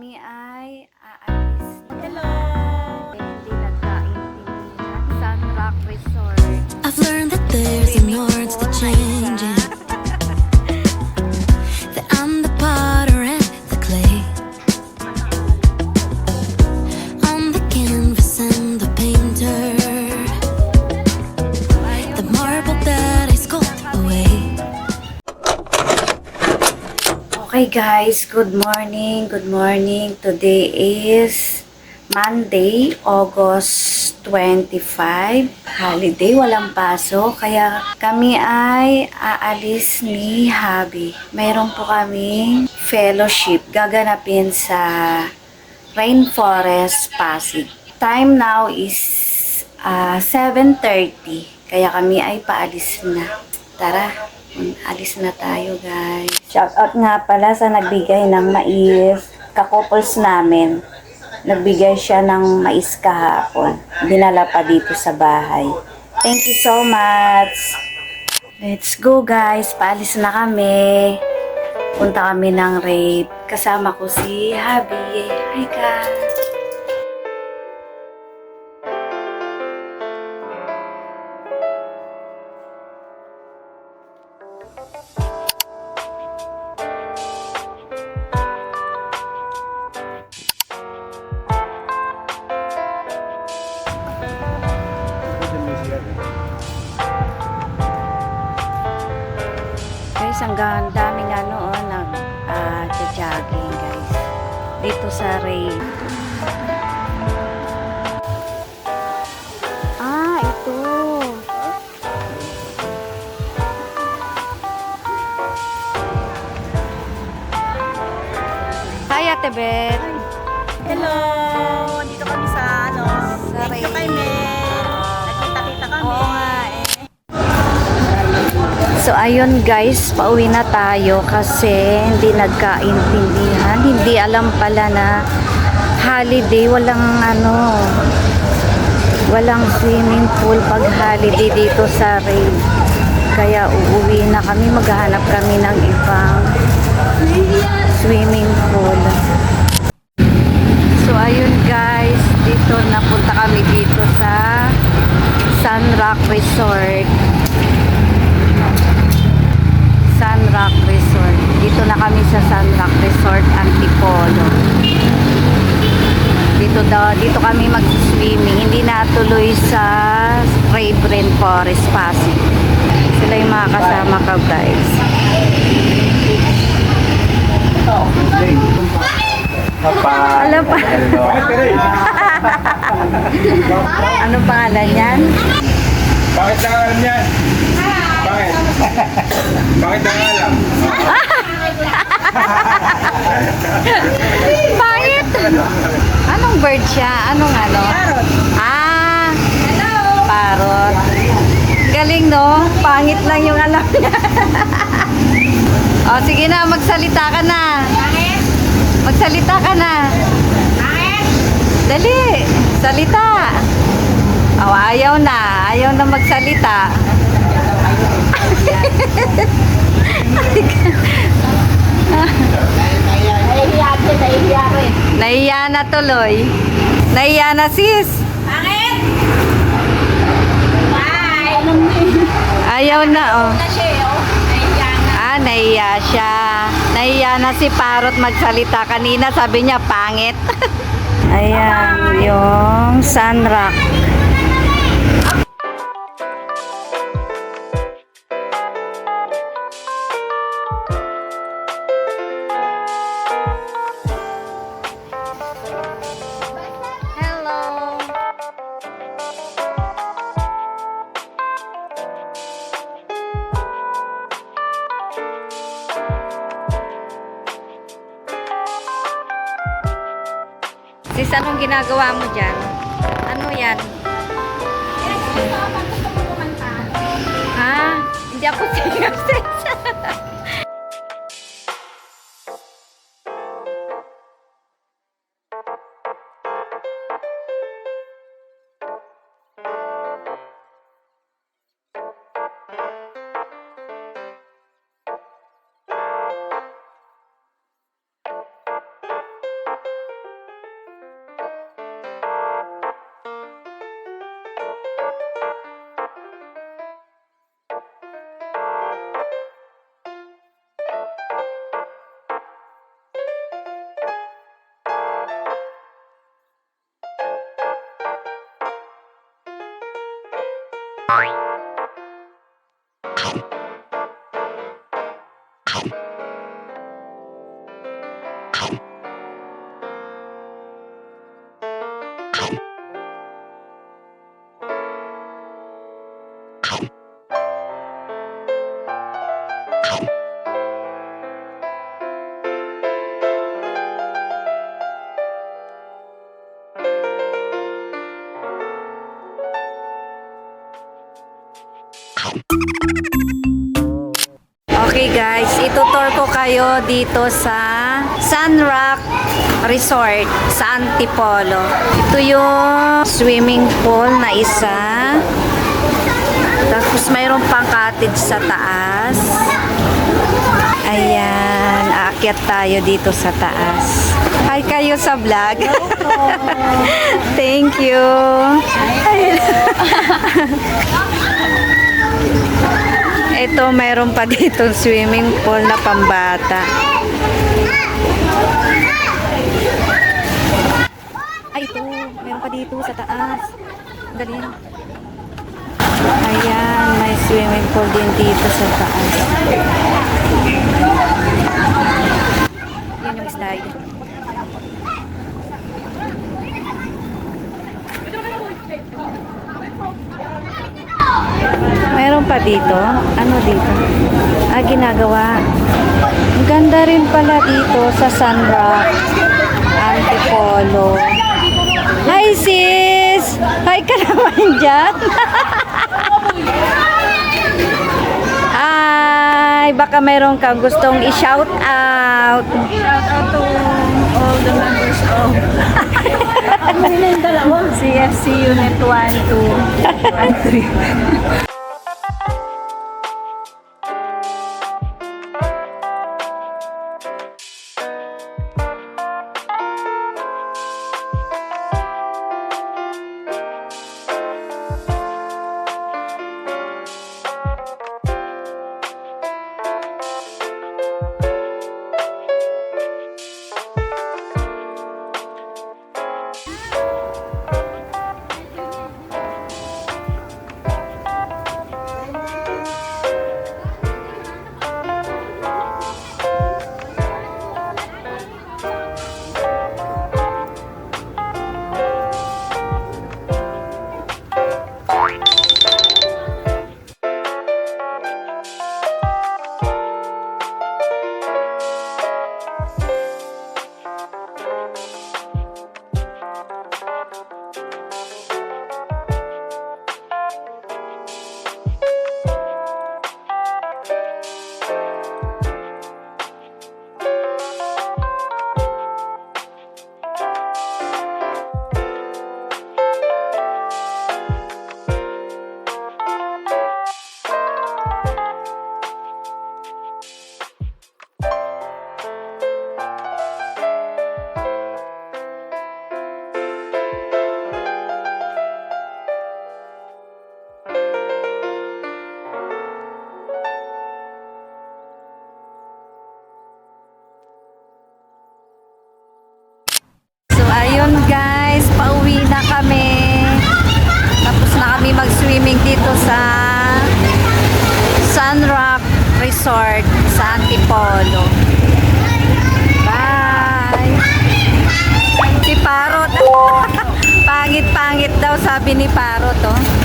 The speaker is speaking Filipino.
kami ay aalis. Hello! Hindi nagkaintindihan. Sun Rock Resort. I've learned that there's an art to changing, that I'm the potter and the clay, I'm the canvas and the painter, the marble that I sculpt away. Okay guys, good morning. Good morning. Today is Monday, August 25. Holiday, walang pasok. Kaya kami ay aalis ni Habi. Mayroon po kaming fellowship gaganapin sa Rainforest Pasig. Time now is 7:30. Kaya kami ay paalis na. Tara, alis na tayo guys. Shoutout nga pala sa nagbigay ng mais, ka-couples namin. Nagbigay siya ng mais kahapon. Dinala pa dito sa bahay. Thank you so much. Let's go guys. Paalis na kami. Punta kami ng raid. Kasama ko si Habi. Hi guys. Guys, ang daming nag-jogging guys. Dito sa raid. Ito. Hi, Ate Beth. Hello! Dito kami sa thank you kay Mel. Nagkita-kita kami. Oo nga eh. So ayun guys, pauwi na tayo kasi hindi nagkaintindihan. Hindi alam pala na holiday, walang swimming pool pag holiday dito sa raid. Kaya uuwi na kami, maghahanap kami ng ibang swimming pool. So ayun guys, dito napunta kami dito sa Sun Rock Resort. Sun Rock Resort. Dito na kami sa Sun Rock Resort Antipolo. Dito kami mag-swimming. Hindi natuloy sa Raven Forest Pasig. Sila yung mga kasama ko guys. Alam pa. Anong pangalan yan? Bakit lang alam yan? Bakit? Bakit lang alam? Pangit! Anong bird siya? Parrot. Parrot. Galing no? Pangit lang yung alam niya. O sige na, magsalita ka na. Magsalita ka na. Dali, salita. Ayaw na magsalita. Nahiya na tuloy. Nahiya na sis. Bakit? Bye! Ayaw na nahiya siya. Nahiya na si Parrot magsalita kanina. Sabi niya pangit. Ayan, yung Sun Rock. Hello. Sis, anong ginagawa mo dyan? Ano yan? Hindi ako singer, sis. Okay guys, itutour ko kayo dito sa Sunrock Resort sa Antipolo. Ito yung swimming pool na isa. Tapos mayroon pang cottage sa taas. Ayan, aakyat tayo dito sa taas. Hi kayo sa vlog. Thank you. Ito, mayroon pa dito swimming pool na pambata. Ay, ito. Mayroon pa dito sa taas. Ang galing. Ayan, may swimming pool din dito sa taas. Yun yung slide. Mayroon pa dito. Ano dito? Ginagawa. Ang ganda rin pala dito sa Sunrock Antipolo. Hi sis! Hi ka naman dyan. Hi! Baka mayroon ka gustong i-shout out. Shout out to all the members of CFC Unit 1, 2, and 3. Ayun guys, pauwi na kami. Tapos na kami mag-swimming dito sa Sunrock Resort sa Antipolo. Bye! Si Parot. Pangit-pangit daw sabi ni Parot, oh.